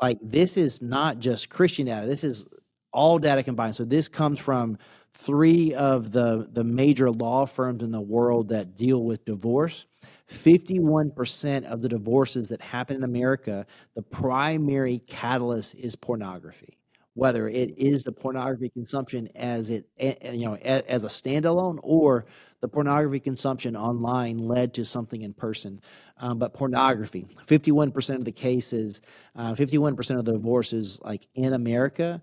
Like, this is not just Christian data. This is all data combined. So this comes from three of the major law firms in the world that deal with divorce. 51% of the divorces that happen in America, the primary catalyst is pornography. Whether it is the pornography consumption as as a standalone, or the pornography consumption online led to something in person. But pornography, 51% of the cases, 51% of the divorces, like in America,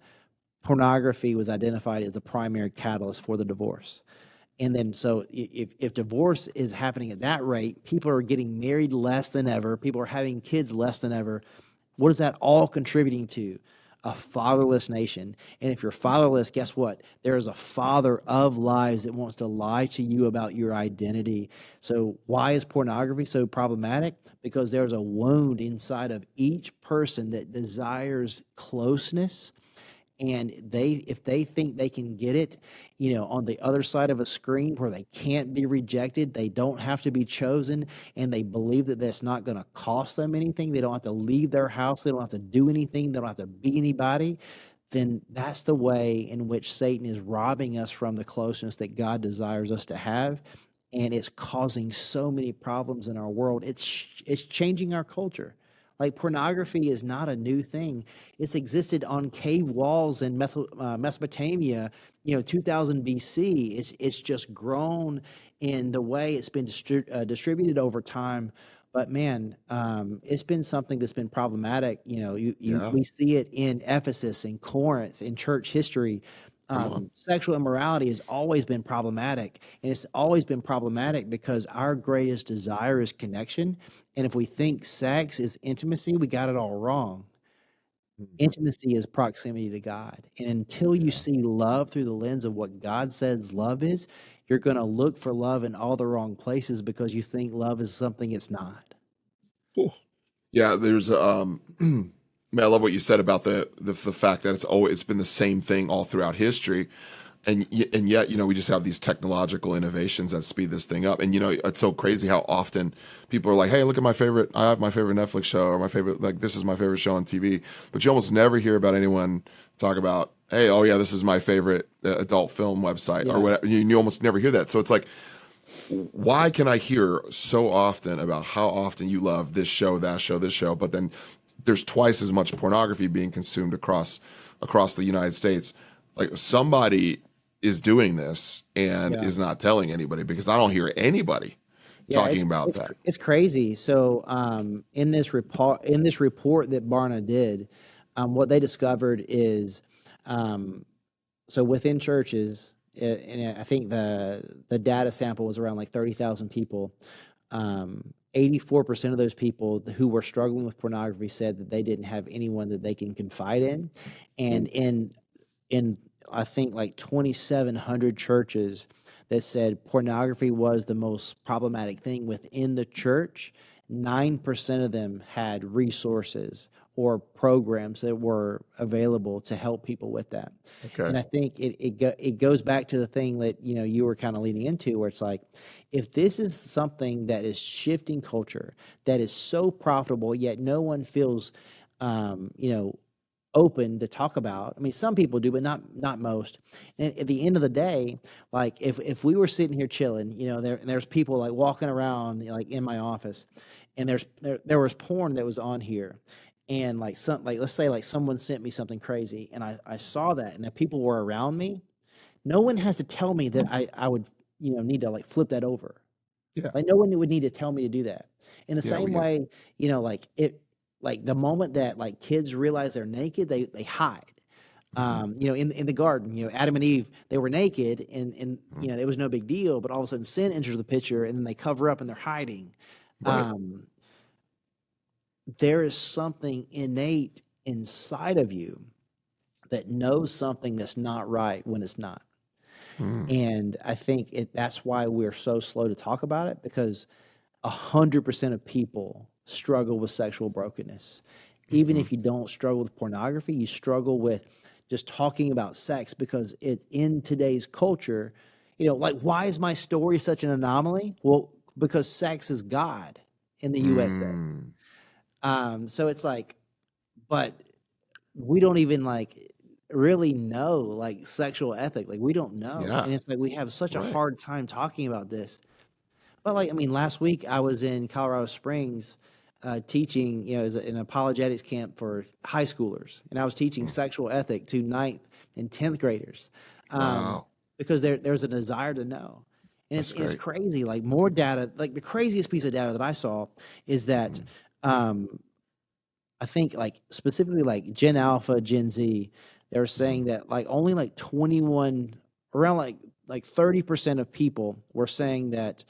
pornography was identified as the primary catalyst for the divorce. And then, so if divorce is happening at that rate, people are getting married less than ever, people are having kids less than ever. What is that all contributing to? A fatherless nation. And if you're fatherless, guess what? There is a father of lies that wants to lie to you about your identity. So why is pornography so problematic? Because there's a wound inside of each person that desires closeness. And if they think they can get it, on the other side of a screen where they can't be rejected, they don't have to be chosen, and they believe that that's not going to cost them anything, they don't have to leave their house, they don't have to do anything, they don't have to be anybody, then that's the way in which Satan is robbing us from the closeness that God desires us to have. And it's causing so many problems in our world. It's changing our culture. Like, pornography is not a new thing. It's existed on cave walls in Mesopotamia, 2000 BC. It's just grown in the way it's been distributed over time. But man, it's been something that's been problematic. Yeah. We see it in Ephesus, in Corinth, in church history. Sexual immorality has always been problematic, and it's always been problematic because our greatest desire is connection. And if we think sex is intimacy, we got it all wrong. Intimacy is proximity to God. And until you see love through the lens of what God says love is, you're going to look for love in all the wrong places because you think love is something it's not. Yeah, there's man, I love what you said about the fact that it's been the same thing all throughout history. And yet, we just have these technological innovations that speed this thing up. And it's so crazy how often people are like, "Hey, look at I have my favorite Netflix show, or my favorite, like, this is my favorite show on TV." But you almost never hear about anyone talk about, "Hey, oh yeah, this is my favorite adult film website," or whatever. You almost never hear that. So it's like, why can I hear so often about how often you love this show, that show, this show, but then there's twice as much pornography being consumed across the United States? Like, somebody is doing this and is not telling anybody, because I don't hear anybody talking about that. It's crazy. So in this report that Barna did, what they discovered is, so within churches, and I think the data sample was around like 30,000 people. 84% of those people who were struggling with pornography said that they didn't have anyone that they can confide in. And in I think like 2,700 churches that said pornography was the most problematic thing within the church, 9% of them had resources or programs that were available to help people with that. Okay. And I think it goes back to the thing that you were kind of leading into, where it's like, if this is something that is shifting culture, that is so profitable, yet no one feels open to talk about. I mean, some people do, but not most. And at the end of the day, like, if we were sitting here chilling, there's people like walking around like in my office, and there was porn that was on here, and like let's say like someone sent me something crazy, and I saw that, and that people were around me. No one has to tell me that I would need to like flip that over. Yeah. Like, no one would need to tell me to do that. In the same way, like the moment that like kids realize they're naked, they hide. Hmm. In the garden, Adam and Eve, they were naked, and Hmm. it was no big deal. But all of a sudden, sin enters the picture, and then they cover up and they're hiding. Right. Um, there is something innate inside of you that knows something that's not right when it's not. Mm. And I think that's why we're so slow to talk about it, because 100% of people struggle with sexual brokenness. Even Hmm. if you don't struggle with pornography, you struggle with just talking about sex, because it in today's culture, like, why is my story such an anomaly? Well, because sex is God in the USA. Mm. So it's like, but we don't even like really know like sexual ethic. Like, we don't know. Yeah. And it's like we have such a Right. hard time talking about this. But like, I mean, last week I was in Colorado Springs teaching, as an apologetics camp for high schoolers. And I was teaching Mm. sexual ethic to ninth and 10th graders, um, Wow. because there's a desire to know. And That's it's great. crazy. Like, more data, like the craziest piece of data that I saw is that Hmm. um, I think, like, specifically like Gen Alpha, Gen Z, they were Hmm. saying that like only like 21, around like 30% of people were saying that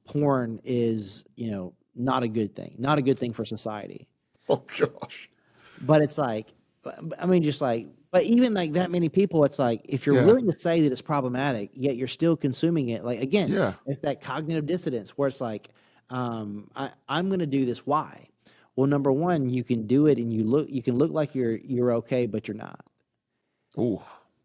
porn is, not a good thing, not a good thing for society. Oh gosh. But it's like, I mean, just like, but even like that many people, it's like, if you're Yeah. willing to say that it's problematic, yet you're still consuming it, like, again, Yeah. it's that cognitive dissonance where it's like, I'm going to do this. Why? Well, number one, you can do it and you can look like you're okay, but you're not. Ooh.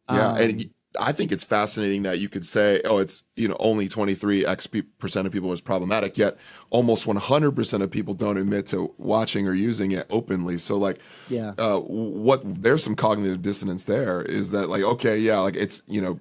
Yeah. And Um, I think it's fascinating that you could say, oh, it's, only 23% of people is problematic, yet almost 100% of people don't admit to watching or using it openly. So like, yeah, there's some cognitive dissonance there, is that like, okay, yeah, like it's, yeah,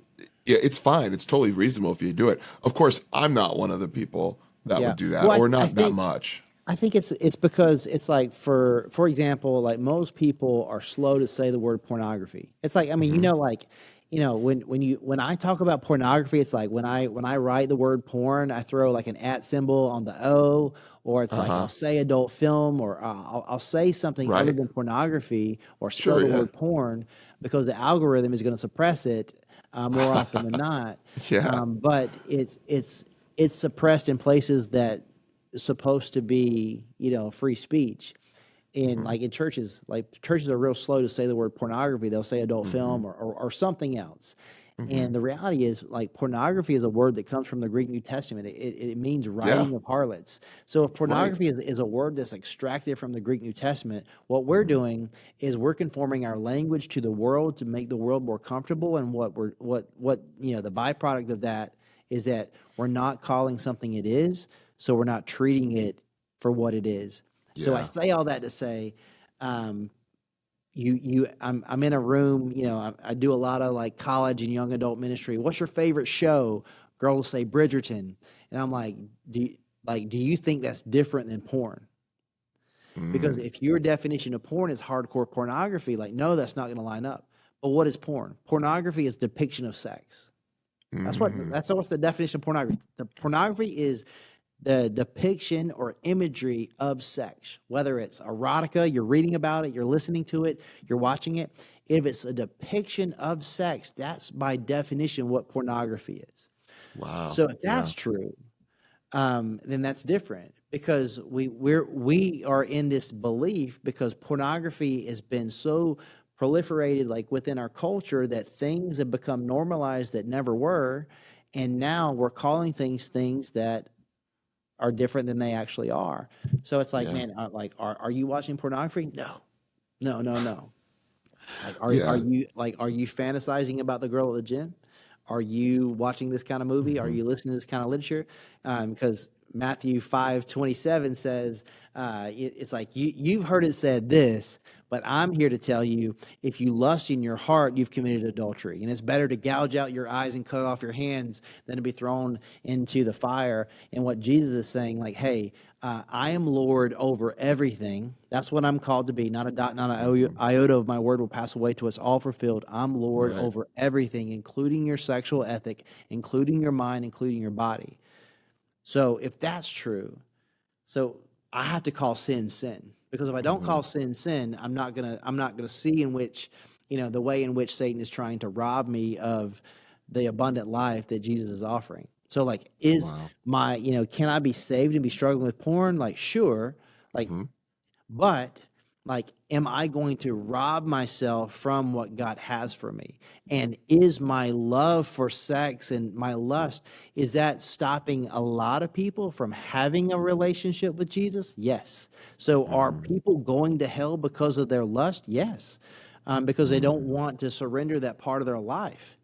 it's fine. It's totally reasonable if you do it. Of course, I'm not one of the people that yeah. would do that, Well, or I not that think much. it's because it's like, for example, like, most people are slow to say the word pornography. It's like, I mean, Hmm. like, when I talk about pornography, it's like when I write the word porn, I throw like an at symbol on the O, or it's like I'll Uh-huh. say adult film, or I'll say something other Right. than pornography, or spell Sure. the Yeah. word porn, because the algorithm is going to suppress it more often than not. Yeah. But it's suppressed in places that supposed to be, free speech. In, Hmm. like, in churches, like, churches are real slow to say the word pornography. They'll say adult Hmm. film, or something else. Hmm. And the reality is, like, pornography is a word that comes from the Greek New Testament. It means Yeah. writing of harlots. So if Right. pornography is a word that's extracted from the Greek New Testament, what we're Hmm. doing is we're conforming our language to the world to make the world more comfortable. And the byproduct of that is that we're not calling something it is, so we're not treating it for what it is. So I Yeah. say all that to say, um, I'm in a room, I do a lot of like college and young adult ministry. What's your favorite show? Girls say Bridgerton, and I'm like, do you think that's different than porn? Because Mm. if your definition of porn is hardcore pornography, like, no, that's not going to line up. But what is porn? Pornography is depiction of sex. Mm. What's the definition of pornography. The pornography is the depiction or imagery of sex, whether it's erotica, you're reading about it, you're listening to it, you're watching it. If it's a depiction of sex, that's by definition what pornography is. Wow. So if Yeah. that's true, then that's different, because we are in this belief, because pornography has been so proliferated, like, within our culture, that things have become normalized that never were, and now we're calling things that are different than they actually are. So it's like, Yeah. man, like, are you watching pornography? No, no, no, no. Like, are Yeah. you, like, are you fantasizing about the girl at the gym? Are you watching this kind of movie? Are Hmm. you listening to this kind of literature? Because Matthew 5:27 says, it's like, you've heard it said this, but I'm here to tell you, if you lust in your heart, you've committed adultery. And it's better to gouge out your eyes and cut off your hands than to be thrown into the fire. And what Jesus is saying, like, hey, I am Lord over everything. That's what I'm called to be. Not a dot, not an Hmm. iota of my word will pass away to us all fulfilled. I'm Lord Right. over everything, including your sexual ethic, including your mind, including your body. So if that's true, so I have to call sin sin, because if I don't Hmm. call sin sin, I'm not gonna see in which the way in which Satan is trying to rob me of the abundant life that Jesus is offering. So like, is Wow. my, can I be saved and be struggling with porn? Like, sure. Like, but like, am I going to rob myself from what God has for me? And is my love for sex and my lust, is that stopping a lot of people from having a relationship with Jesus? Yes. So are people going to hell because of their lust? Yes. Because they don't want to surrender that part of their life.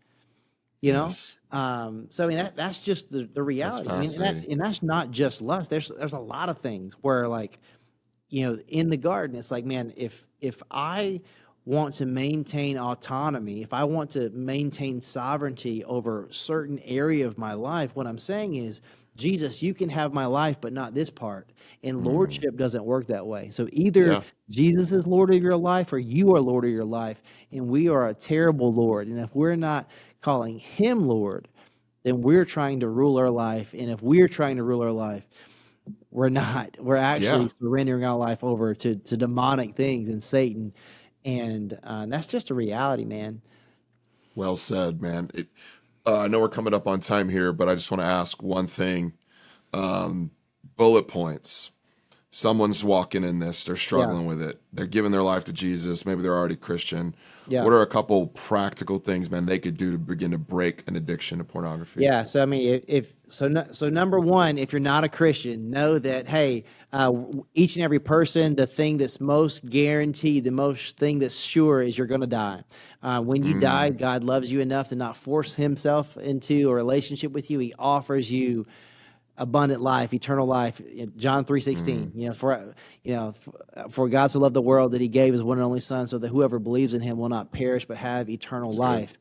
Yes. So I mean that's just the reality. I mean, and that's not just lust. There's a lot of things where, like, in the garden, it's like, man, if I want to maintain autonomy, if I want to maintain sovereignty over certain area of my life, what I'm saying is, Jesus, you can have my life, but not this part. And lordship doesn't work that way. So either Jesus is Lord of your life or you are Lord of your life, and we are a terrible Lord. And if we're not calling him Lord, then we're trying to rule our life. And if we're trying to rule our life, we're not. We're actually surrendering our life over to demonic things and Satan. And that's just a reality, man. Well said, man. I know we're coming up on time here, but I just want to ask one thing. Bullet points. Someone's walking in this. They're struggling with it. They're giving their life to Jesus. Maybe they're already Christian. Yeah. What are a couple practical things, man, they could do to begin to break an addiction to pornography? Yeah. So I mean, so number one, if you're not a Christian, know that, hey, each and every person, the thing that's most guaranteed, the most thing that's sure, is you're going to die. When you die, God loves you enough to not force himself into a relationship with you. He offers you abundant life, eternal life. John 3:16. For God so loved the world that he gave his one and only Son, so that whoever believes in him will not perish but have eternal life.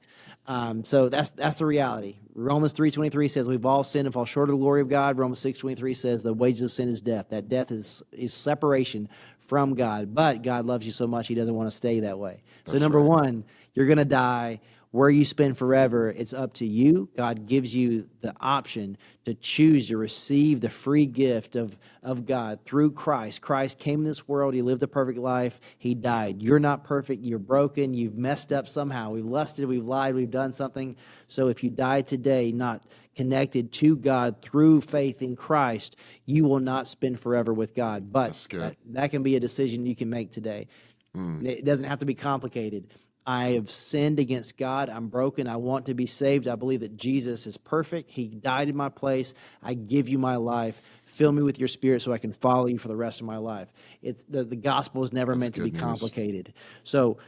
So that's the reality. Romans 3:23 says we've all sinned and fall short of the glory of God. Romans 6:23 says the wages of sin is death. That death is separation from God. But God loves you so much, he doesn't want to stay that way. So number one, you're going to die. Where you spend forever, it's up to you. God gives you the option to choose to receive the free gift of God through Christ. Christ came in this world. He lived a perfect life. He died. You're not perfect. You're broken. You've messed up somehow. We've lusted. We've lied. We've done something. So if you die today not connected to God through faith in Christ, you will not spend forever with God. But that can be a decision you can make today. It doesn't have to be complicated. I have sinned against God. I'm broken. I want to be saved. I believe that Jesus is perfect. He died in my place. I give you my life. Fill me with your spirit so I can follow you for the rest of my life. The gospel is never meant to be complicated. So,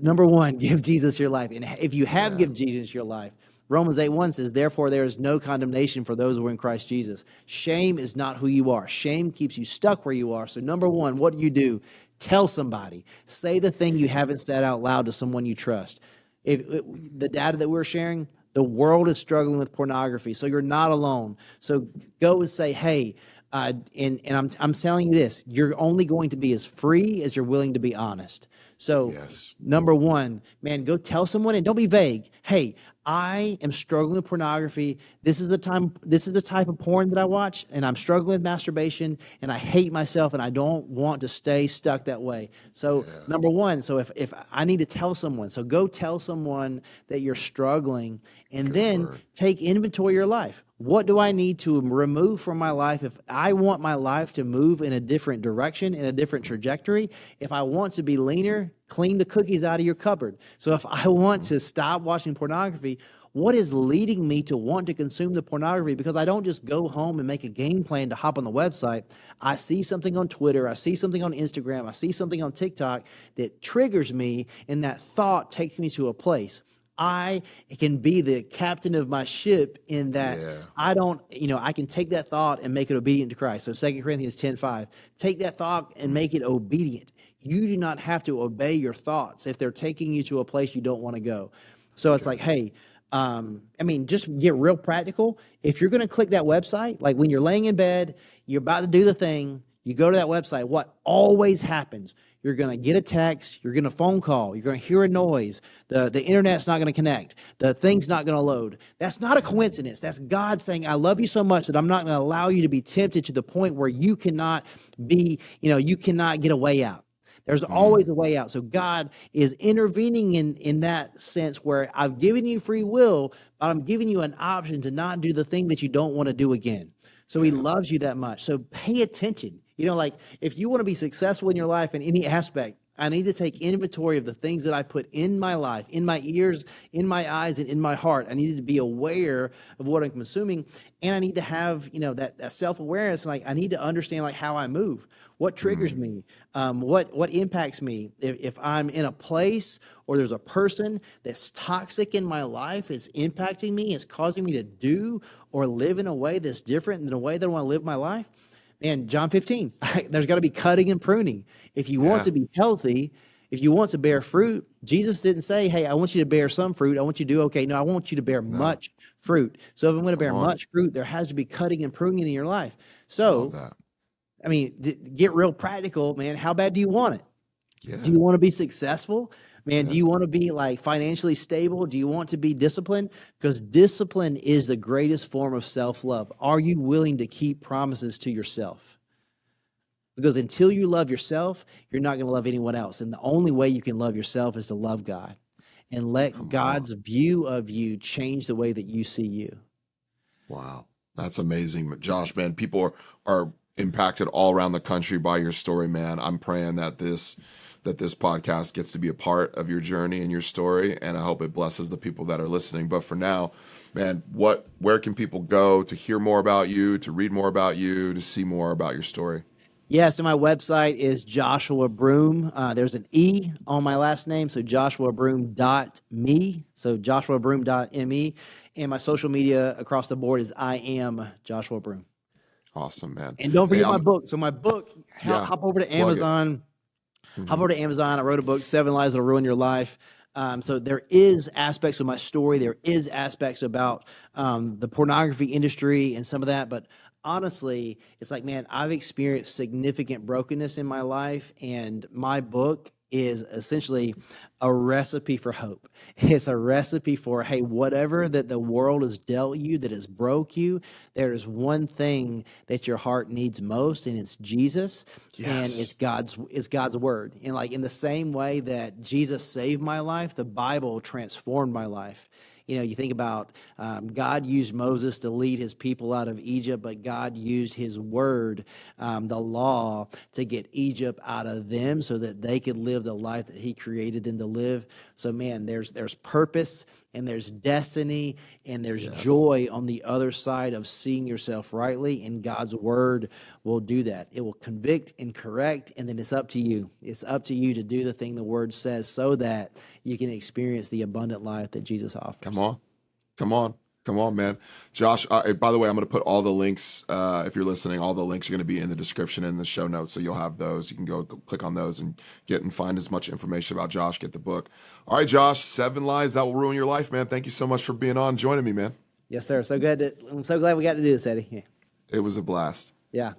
number one, give Jesus your life. And if you have given Jesus your life, Romans 8:1 says, therefore there is no condemnation for those who are in Christ Jesus. Shame is not who you are. Shame keeps you stuck where you are. So number one, what do? Tell somebody. Say the thing you haven't said out loud to someone you trust. The data that we're sharing, the world is struggling with pornography, so you're not alone. So go and say, hey, and I'm telling you this, you're only going to be as free as you're willing to be honest. So number one, man, go tell someone, and don't be vague. Hey, I am struggling with pornography. This is the type of porn that I watch, and I'm struggling with masturbation, and I hate myself, and I don't want to stay stuck that way. So number one, so if I need to tell someone, so go tell someone that you're struggling, and then take inventory of your life. What do I need to remove from my life if I want my life to move in a different direction, in a different trajectory? If I want to be leaner, clean the cookies out of your cupboard. So if I want to stop watching pornography, what is leading me to want to consume the pornography? Because I don't just go home and make a game plan to hop on the website. I see something on Twitter, I see something on Instagram, I see something on TikTok that triggers me, and that thought takes me to a place. I can be the captain of my ship in that I don't, I can take that thought and make it obedient to Christ. So 2 Corinthians 10:5, take that thought and make it obedient. You do not have to obey your thoughts if they're taking you to a place you don't want to go. So it's like, hey, just get real practical. If you're going to click that website, like when you're laying in bed, you're about to do the thing, you go to that website, what always happens? You're going to get a text, you're going to phone call, you're going to hear a noise, the internet's not going to connect, the thing's not going to load. That's not a coincidence. That's God saying, I love you so much that I'm not going to allow you to be tempted to the point where you cannot be, you cannot get a way out. There's always a way out. So God is intervening in that sense where I've given you free will, but I'm giving you an option to not do the thing that you don't want to do again. So he loves you that much. So pay attention. Like if you want to be successful in your life in any aspect, I need to take inventory of the things that I put in my life, in my ears, in my eyes, and in my heart. I need to be aware of what I'm consuming, and I need to have, that self-awareness. Like I need to understand like how I move, what triggers me, what impacts me. If I'm in a place or there's a person that's toxic in my life, it's impacting me, it's causing me to do or live in a way that's different than the way that I want to live my life. Man, John 15, there's got to be cutting and pruning. If you want to be healthy, if you want to bear fruit, Jesus didn't say, hey, I want you to bear some fruit. I want you to do okay. No, I want you to bear much fruit. So if I'm going to bear much fruit, there has to be cutting and pruning in your life. So, I mean, get real practical, man. How bad do you want it? Yeah. Do you want to be successful? Man, do you want to be like financially stable? Do you want to be disciplined? Because discipline is the greatest form of self-love. Are you willing to keep promises to yourself? Because until you love yourself, you're not going to love anyone else. And the only way you can love yourself is to love God and let God's view of you change the way that you see you. Wow. That's amazing. Josh, man, people are impacted all around the country by your story, man. I'm praying that this podcast gets to be a part of your journey and your story, and I hope it blesses the people that are listening. But for now, man, where can people go to hear more about you, to read more about you, to see more about your story? Yeah, so my website is Joshua Broome. There's an E on my last name, so joshuabroome.me, so joshuabroome.me, and my social media across the board is I am Joshua Broome. Awesome, man. And don't forget my book. So my book, hop over to Amazon. Hop over to Amazon. I wrote a book, 7 Lies That'll Ruin Your Life. So there is aspects of my story. There is aspects about the pornography industry and some of that. But honestly, it's like, man, I've experienced significant brokenness in my life. And my book is essentially a recipe for hope. It's a recipe for, hey, whatever that the world has dealt you, that has broke you, there is one thing that your heart needs most, and it's Jesus. And it's God's word. And like in the same way that Jesus saved my life, the Bible transformed my life. You think about God used Moses to lead his people out of Egypt, but God used his word, the law, to get Egypt out of them so that they could live the life that he created them to live. So, man, there's purpose and there's destiny and there's joy on the other side of seeing yourself rightly, and God's word will do that. It will convict and correct, and then it's up to you. It's up to you to do the thing the word says so that you can experience the abundant life that Jesus offers. Come on, man. Josh, by the way, I'm going to put all the links, if you're listening, all the links are going to be in the description and the show notes, so you'll have those. You can go click on those and get and find as much information about Josh, get the book. All right, Josh, 7 Lies That Will Ruin Your Life, man. Thank you so much for being on, joining me, man. Yes, sir. I'm so glad we got to do this, Eddie. Yeah. It was a blast. Yeah.